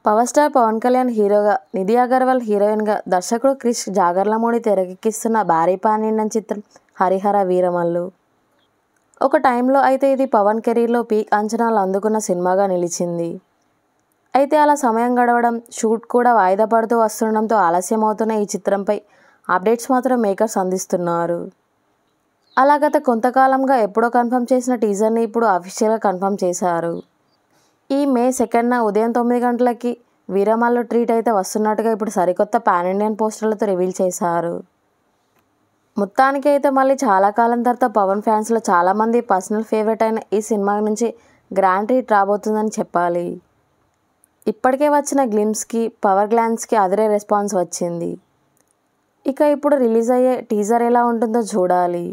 Power star Pawan Kalyan హీరోగా, నిధి అగర్వాల్ హీరోయిన్గా, దర్శకుడు క్రిష్ జాగర్లమూడి తెరకెక్కిస్తున్న భారీ పాన్ ఇండియా చిత్రం హరిహర వీరమల్లు. ఒక టైంలో అయితే ఇది పవన్ కెరీర్లో పీక్ అంచనాలు అందుకున్న సినిమాగా నిలిచింది. అయితే అలా సమయం గడవడం, షూట్ కూడా వాయిదా పడుతూ వస్తుండడంతో ఆలస్యం అవుతున్న ఈ చిత్రంపై అప్డేట్స్ మాత్రం మేకర్స్ అందిస్తున్నారు. అలా గత కొంతకాలంగా ఎప్పుడో కన్ఫర్మ్ చేసిన టీజర్ని ఇప్పుడు అఫీషియల్గా కన్ఫర్మ్ చేశారు. ఈ మే 2న ఉదయం 9 గంటలకి వీరమల్లు ట్రీట్ అయితే వస్తున్నట్టుగా ఇప్పుడు సరికొత్త పాన్ ఇండియన్ పోస్టర్లతో రివీల్ చేశారు. మొత్తానికి అయితే మళ్ళీ చాలా కాలం తర్వాత పవన్ ఫ్యాన్స్లో చాలామంది పర్సనల్ ఫేవరెట్ అయిన ఈ సినిమా నుంచి గ్రాండ్ ట్రీట్ రాబోతుందని చెప్పాలి. ఇప్పటికే వచ్చిన గ్లిమ్స్కి, పవర్ గ్లాన్స్కి అదిరే రెస్పాన్స్ వచ్చింది. ఇక ఇప్పుడు రిలీజ్ అయ్యే టీజర్ ఎలా ఉంటుందో చూడాలి.